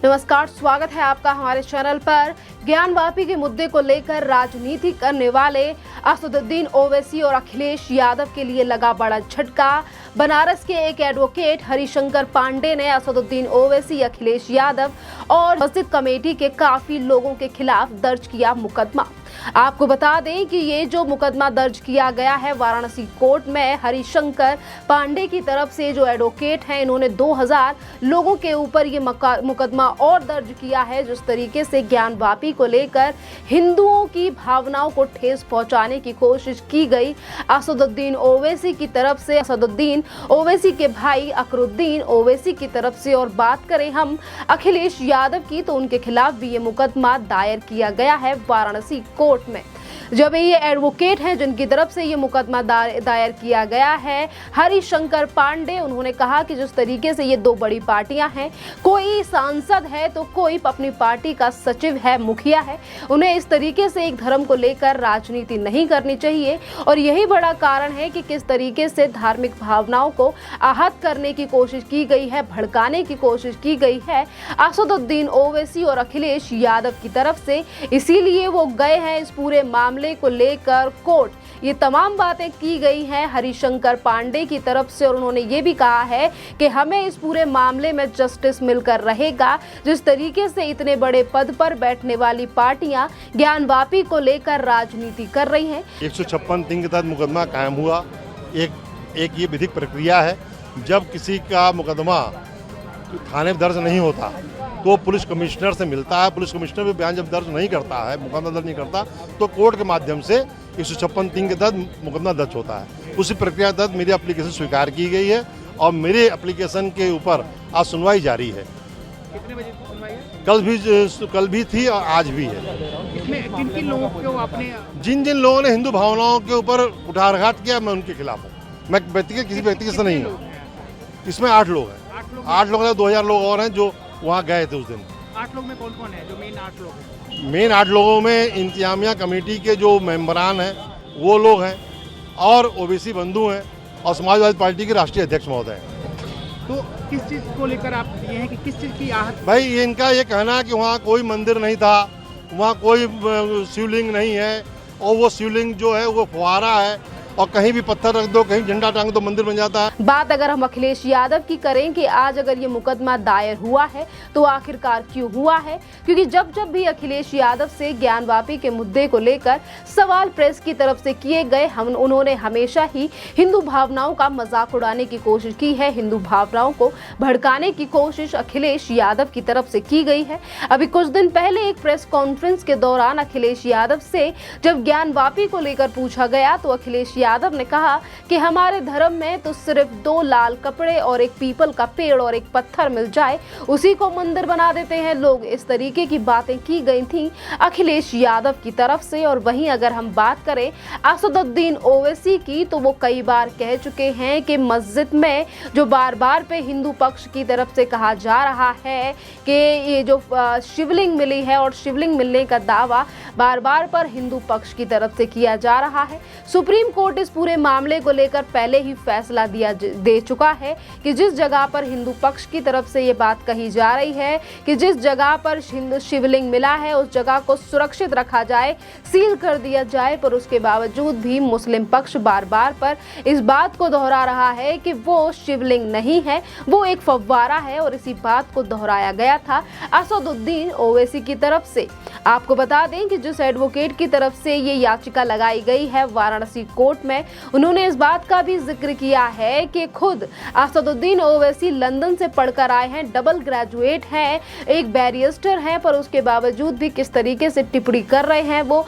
नमस्कार, स्वागत है आपका हमारे चैनल पर। ज्ञानवापी के मुद्दे को लेकर राजनीति करने वाले असदुद्दीन ओवैसी और अखिलेश यादव के लिए लगा बड़ा झटका। बनारस के एक एडवोकेट हरिशंकर पांडे ने असदुद्दीन ओवैसी, अखिलेश यादव और मस्जिद कमेटी के काफी लोगों के खिलाफ दर्ज किया मुकदमा। आपको बता दें कि ये जो मुकदमा दर्ज किया गया है वाराणसी कोर्ट में, हरिशंकर पांडे की तरफ से जो एडवोकेट हैं, इन्होंने 2000 लोगों के ऊपर ये मुकदमा और दर्ज किया है। जिस तरीके से ज्ञानवापी को लेकर हिंदुओं की भावनाओं को ठेस पहुंचाने की कोशिश की गई असदुद्दीन ओवैसी की तरफ से, असदुद्दीन ओवैसी के भाई अकरुद्दीन ओवैसी की तरफ से। और बात करें हम अखिलेश यादव की, तो उनके खिलाफ भी ये मुकदमा दायर किया गया है वाराणसी कोर्ट में। जब ये एडवोकेट हैं जिनकी तरफ से ये मुकदमा दायर किया गया है, हरिशंकर पांडे, उन्होंने कहा कि जिस तरीके से ये दो बड़ी पार्टियां हैं, कोई सांसद है तो कोई अपनी पार्टी का सचिव है, मुखिया है, उन्हें इस तरीके से एक धर्म को लेकर राजनीति नहीं करनी चाहिए। और यही बड़ा कारण है कि किस तरीके से धार्मिक भावनाओं को आहत करने की कोशिश की गई है, भड़काने की कोशिश की गई है असदुद्दीन ओवैसी और अखिलेश यादव की तरफ से। इसीलिए वो गए हैं इस पूरे मामले को लेकर कोर्ट। ये तमाम बातें की गई हैं हरिशंकर पांडे की तरफ से, और उन्होंने ये भी कहा है कि हमें इस पूरे मामले में जस्टिस मिलकर रहेगा। जिस तरीके से इतने बड़े पद पर बैठने वाली पार्टियां ज्ञानवापी को लेकर राजनीति कर रही हैं। 156(3) के तहत मुकदमा कायम हुआ। एक ये विधिक प्रक्रिया है, जब किसी का मुकदमा थाने में दर्ज नहीं होता तो पुलिस कमिश्नर से मिलता है। पुलिस कमिश्नर भी बयान जब दर्ज नहीं करता है, मुकदमा दर्ज नहीं करता, तो कोर्ट के माध्यम से 156(3) के तहत मुकदमा दर्ज होता है। उसी प्रक्रिया के तहत मेरी एप्लीकेशन स्वीकार की गई है और मेरे एप्लीकेशन के ऊपर आज सुनवाई जारी है। कितने बजे सुनवाई है? कल भी थी और आज भी है। इसमें किन किन लोगों को आपने, जिन जिन लोगों ने हिंदू भावनाओं के ऊपर कुठारघात किया, मैं उनके खिलाफ हूँ। मैं किसी व्यक्ति से नहीं हूँ। इसमें 8 लोग हैं। 8 लोग 2000 लोग और हैं जो वहाँ गए थे उस दिन। 8 लोग में कौन कौन है जो मेन 8 लोग हैं? मेन 8 लोगों में इंतजामिया कमेटी के जो मेंबरान हैं वो लोग हैं, और ओबीसी बंधु हैं, और समाजवादी पार्टी के राष्ट्रीय अध्यक्ष महोदय हैं। तो किस चीज़ को लेकर आप ये हैं कि किस चीज़ की आहत? भाई ये इनका ये कहना है कि वहाँ कोई मंदिर नहीं था, वहाँ कोई शिवलिंग नहीं है, और वो शिवलिंग जो है वो फुहारा है, और कहीं भी पत्थर रख दो, कहीं झंडा टांग दो, मंदिर बन जाता है। बात अगर हम अखिलेश यादव की करें कि आज अगर ये मुकदमा दायर हुआ है तो आखिरकार क्यों हुआ है, क्योंकि जब भी अखिलेश यादव से ज्ञानवापी के मुद्दे को लेकर सवाल प्रेस की तरफ से किए गए, उन्होंने हमेशा ही हिंदू भावनाओं का मजाक उड़ाने की कोशिश की है, हिंदू भावनाओं को भड़काने की कोशिश अखिलेश यादव की तरफ से की गई है। अभी कुछ दिन पहले एक प्रेस कॉन्फ्रेंस के दौरान अखिलेश यादव से जब ज्ञानवापी को लेकर पूछा गया तो अखिलेश यादव ने कहा कि हमारे धर्म में तो सिर्फ 2 लाल कपड़े और एक पीपल का पेड़ और एक पत्थर मिल जाए, उसी को मंदिर बना देते हैं लोग। इस तरीके की बातें की गई थी अखिलेश यादव की तरफ से। और वहीं अगर हम बात करें असदुद्दीन ओवैसी की, तो वो कई बार कह चुके हैं कि मस्जिद में जो बार पे हिंदू पक्ष की तरफ से कहा जा रहा है कि ये जो शिवलिंग मिली है, और शिवलिंग मिलने का दावा बार पर हिंदू पक्ष की तरफ से किया जा रहा है। सुप्रीम कोर्ट इस पूरे मामले को लेकर पहले ही फैसला दे चुका है कि जिस जगह पर हिंदू पक्ष की तरफ से ये बात कही जा रही है कि जिस जगह पर शिवलिंग मिला है उस जगह को सुरक्षित रखा जाए, सील कर दिया जाए, पर उसके बावजूद भी मुस्लिम पक्ष बार पर इस बात को दोहरा रहा है कि वो शिवलिंग नहीं है, वो एक फव्वारा है। और इसी बात को दोहराया गया था असदुद्दीन ओवैसी की तरफ से। आपको बता दें कि जिस एडवोकेट की तरफ से ये याचिका लगाई गई है वाराणसी कोर्ट में, उन्होंने इस बात का भी जिक्र किया है कि खुद असदुद्दीन ओवैसी लंदन से पढ़कर आए हैं, डबल ग्रेजुएट हैं, एक बैरिस्टर हैं, पर उसके बावजूद भी किस तरीके से टिप्पणी कर रहे हैं, वो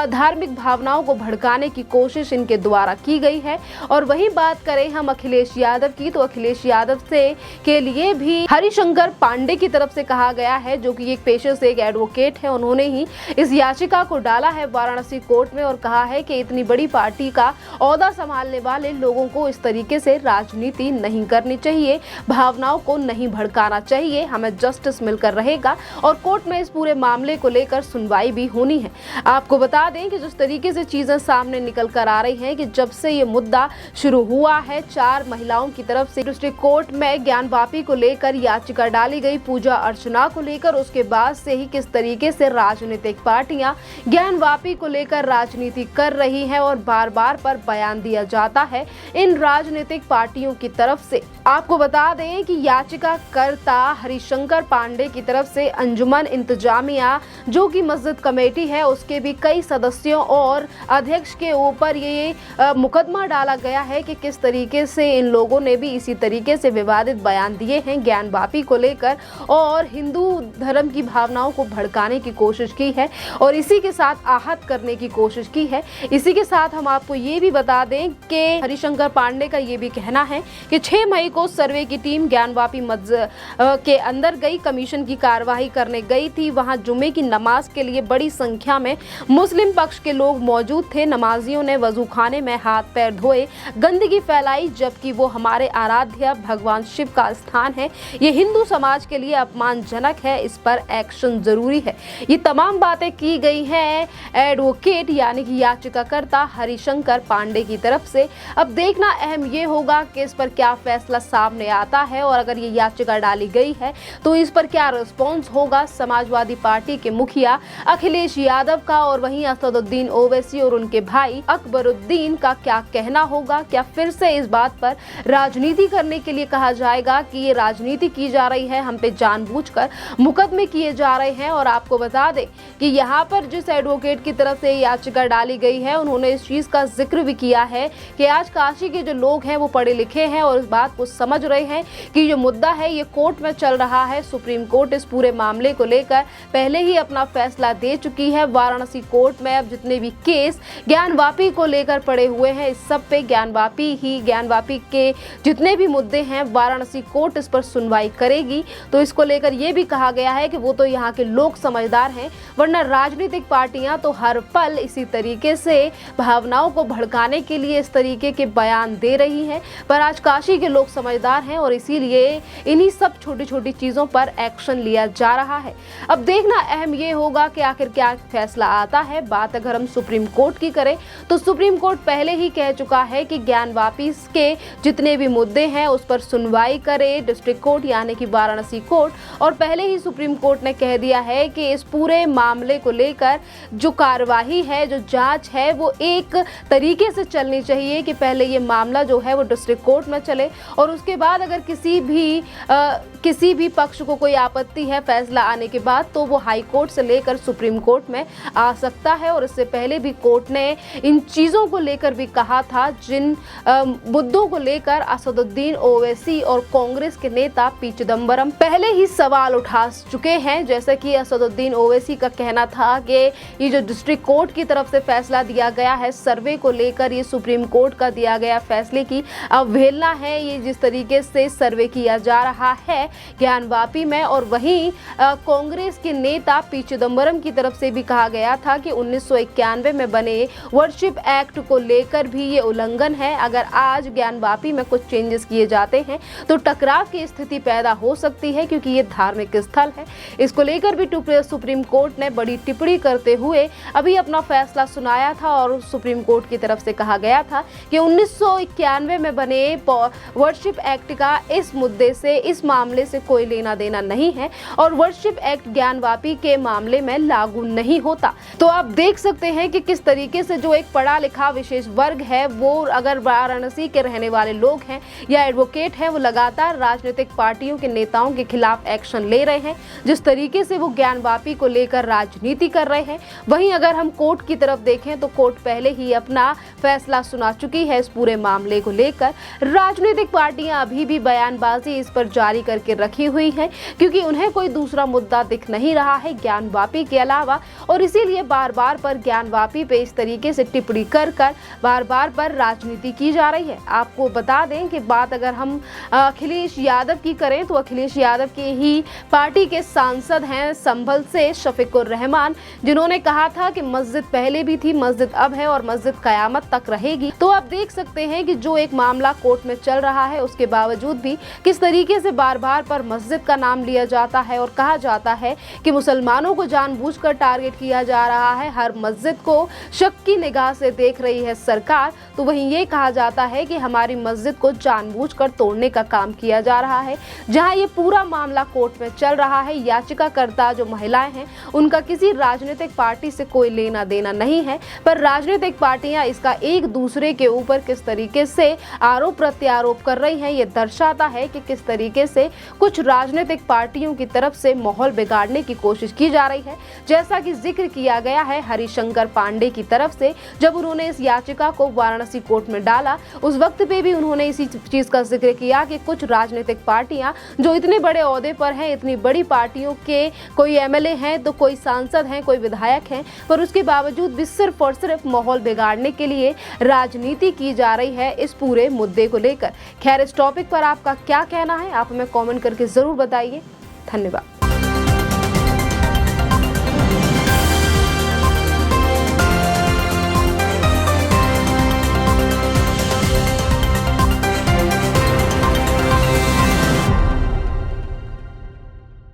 धार्मिक भावनाओं को भड़काने की कोशिश इनके द्वारा की गई है। और वही बात करें हम अखिलेश यादव की, तो अखिलेश यादव से के लिए भी हरिशंकर पांडे की तरफ से कहा गया है, जो कि एक पेशे से एक एडवोकेट है। उन्होंने ने ही इस याचिका को डाला है वाराणसी कोर्ट में और कहा है कि इतनी बड़ी पार्टी का ओहदा संभालने वाले लोगों को इस तरीके से राजनीति नहीं करनी चाहिए, भावनाओं को नहीं भड़काना चाहिए, हमें जस्टिस मिलकर रहेगा और कोर्ट में इस पूरे मामले को लेकर सुनवाई भी होनी है। आपको बता दें कि जिस तरीके से चीजें सामने निकल कर आ रही हैं कि जब से ये मुद्दा शुरू हुआ है, 4 महिलाओं की तरफ से डिस्ट्रिक्ट कोर्ट में ज्ञानवापी को लेकर याचिका डाली गई, पूजा अर्चना को लेकर, उसके बाद से ही किस तरीके से राजनीतिक पार्टियां ज्ञानवापी को लेकर राजनीति कर रही हैं और बार बार पर बयान दिया जाता है इन राजनीतिक पार्टियों की तरफ से। आपको बता दें कि याचिकाकर्ता हरिशंकर पांडे की तरफ से अंजुमन इंतजामिया जो कि मस्जिद कमेटी है उसके भी कई सदस्यों और अध्यक्ष के ऊपर ये मुकदमा डाला गया है कि किस तरीके से इन लोगों ने भी इसी तरीके से विवादित बयान दिए हैं ज्ञानवापी को लेकर और हिंदू धर्म की भावनाओं को भड़काने की कोशिश की है और इसी के साथ आहत करने की कोशिश की है। इसी के साथ हम आपको ये भी बता दें कि हरिशंकर पांडे का ये भी कहना है कि 6 मई को सर्वे की टीम ज्ञानवापी मस्जिद के अंदर गई, कमीशन की कार्यवाही करने गई थी। वहां जुमे की नमाज के लिए बड़ी संख्या में मुस्लिम पक्ष के लोग मौजूद थे। नमाजियों ने वजूखाने में हाथ पैर धोए, गंदगी फैलाई, जबकि वो हमारे आराध्य भगवान शिव का स्थान है। ये हिंदू समाज के लिए अपमानजनक है, इस पर एक्शन जरूरी है। ये तमाम बातें की गई हैं एडवोकेट यानी कि याचिकाकर्ता हरिशंकर पांडे की तरफ से। अब देखना अहम ये होगा कि इस पर क्या फैसला सामने आता है और अगर ये याचिका डाली गई है तो इस पर क्या रिस्पॉन्स होगा समाजवादी पार्टी के मुखिया अखिलेश यादव का और वहीं असदुद्दीन ओवैसी और उनके भाई अकबरुद्दीन का क्या कहना होगा। क्या फिर से इस बात पर राजनीति करने के लिए कहा जाएगा कि ये राजनीति की जा रही है, हम पे जानबूझकर मुकदमे किए जा रहे हैं। और आपको बता दें कि यहाँ पर जिस एडवोकेट की तरफ से याचिका डाली गई है उन्होंने इस चीज का जिक्र भी किया है कि आज काशी के जो लोग हैं वो पढ़े लिखे हैं और इस बात को समझ रहे हैं कि जो मुद्दा है ये कोर्ट में चल रहा है। सुप्रीम कोर्ट इस पूरे मामले को लेकर पहले ही अपना फैसला दे चुकी है। वाराणसी कोर्ट में अब जितने भी केस ज्ञानवापी को लेकर पड़े हुए हैं इस सब पे ज्ञानवापी के जितने भी मुद्दे हैं वाराणसी कोर्ट इस पर सुनवाई करेगी। तो इसको लेकर ये भी कहा गया है कि वो तो यहाँ के लोग समझदार हैं, वरना राजनीतिक पार्टियां तो हर पल इसी तरीके से भावनाओं को भड़काने के लिए इस तरीके के बयान दे रही हैं। पर आज काशी के लोग समझदार हैं और इसीलिए इन्हीं सब छोटी छोटी चीजों पर एक्शन लिया जा रहा है। अब देखना अहम ये होगा कि आखिर क्या फैसला आता है। बात अगर हम सुप्रीम कोर्ट की करें तो सुप्रीम कोर्ट पहले ही कह चुका है कि ज्ञानवापी के जितने भी मुद्दे हैं उस पर सुनवाई करे डिस्ट्रिक्ट कोर्ट यानी कि वाराणसी कोर्ट। और पहले ही सुप्रीम कोर्ट ने कह दिया है कि इस पूरे मामले को लेकर जो कार्यवाही है, जो जांच है, वो एक तरीके से चलनी चाहिए कि पहले ये मामला जो है वो डिस्ट्रिक्ट कोर्ट में चले और उसके बाद अगर किसी भी पक्ष को कोई आपत्ति है फैसला आने के बाद तो वो हाई कोर्ट से लेकर सुप्रीम कोर्ट में आ सकता है। और इससे पहले भी कोर्ट ने इन चीज़ों को लेकर भी कहा था जिन मुद्दों को लेकर असदुद्दीन ओवैसी और कांग्रेस के नेता पी चिदम्बरम पहले ही सवाल उठा चुके हैं। जैसे कि असदुद्दीन ओवैसी का कहना था कि ये जो डिस्ट्रिक्ट कोर्ट की तरफ से फैसला दिया गया है सर्वे को लेकर, ये सुप्रीम कोर्ट का दिया गया फैसले की अवहेलना है। ये जिस तरीके से सर्वे किया जा रहा है ज्ञानवापी में, और वहीं कांग्रेस के नेता पी चिदम्बरम की तरफ से भी कहा गया था कि 1991 में बने वर्शिप एक्ट को लेकर भी ये उल्लंघन है। अगर आज ज्ञानवापी में कुछ चेंजेस किए जाते हैं तो टकराव की स्थिति पैदा हो सकती है क्योंकि ये धार्मिक स्थल है। इसको लेकर भी सुप्रीम कोर्ट ने बड़ी टिप्पणी करते हुए अभी अपना फैसला सुनाया था और सुप्रीम कोर्ट की तरफ से कहा गया था कि 1991 में बने वर्शिप एक्ट का इस मुद्दे से, इस मामले से कोई लेना देना नहीं है और वर्शिप एक्ट ज्ञानवापी के मामले में लागू नहीं होता। तो आप देख सकते हैं कि किस तरीके से जो एक पढ़ा लिखा विशेष वर्ग है, वो अगर वाराणसी के रहने वाले लोग हैं या एडवोकेट हैं, वो लगातार राजनीतिक पार्टियों के नेताओं के खिलाफ एक्शन ले रहे हैं जिस तरीके से वो ज्ञानवापी को लेकर राजनीति कर रहे हैं। वहीं अगर हम कोर्ट की तरफ देखें तो कोर्ट पहले ही अपना फैसला सुना चुकी है इस पूरे मामले को लेकर। राजनीतिक पार्टियां अभी भी बयानबाजी इस पर जारी करके करके रखी हुई है, क्योंकि उन्हें कोई दूसरा मुद्दा दिख नहीं रहा है ज्ञानवापी के अलावा, और इसीलिए बार बार पर ज्ञानवापी पे इस तरीके से टिप्पणी कर बार बार पर राजनीति की जा रही है। आपको बता दें कि बात अगर हम अखिलेश यादव की करें तो अखिलेश यादव के ही पार्टी के सांसद हैं संभल से शफीकुर रहमान, जिन्होंने कहा था कि मस्जिद पहले भी थी, मस्जिद अब है और मस्जिद कयामत तक रहेगी। तो आप देख सकते हैं कि जो एक मामला कोर्ट में चल रहा है उसके बावजूद भी किस तरीके से बार बार पर मस्जिद का नाम लिया जाता है और कहा जाता है कि मुसलमानों को जानबूझकर टारगेट किया जा रहा है, हर मस्जिद को शक की निगाह से देख रही है सरकार। तो वहीं ये कहा जाता है कि हमारी मस्जिद को जानबूझकर तोड़ने का काम किया जा रहा है। जहां ये पूरा मामला कोर्ट में चल रहा है, याचिकाकर्ता जो महिलाएं हैं उनका किसी राजनीतिक पार्टी से कोई लेना देना नहीं है, पर राजनीतिक पार्टियां इसका एक दूसरे के ऊपर किस तरीके से आरोप प्रत्यारोप कर रही हैं, ये दर्शाता है कि किस तरीके से कुछ राजनीतिक पार्टियों की तरफ से माहौल बिगाड़ने की कोशिश की जा रही है। जैसा कि जिक्र किया गया है हरिशंकर पांडे की तरफ से, जब उन्होंने इस याचिका को वाराणसी कोर्ट में डाला उस वक्त पे भी उन्होंने इसी चीज का जिक्र किया कि कुछ राजनीतिक पार्टियां जो इतने बड़े ओहदे पर हैं, इतनी बड़ी पार्टियों के कोई एमएलए हैं तो कोई सांसद हैं, कोई विधायक हैं, पर उसके बावजूद भी सिर्फ और सिर्फ माहौल बिगाड़ने के लिए राजनीति की जा रही है इस पूरे मुद्दे को लेकर। खैर, इस टॉपिक पर आपका क्या कहना है आप हमें कमेंट करके जरूर बताइए। धन्यवाद।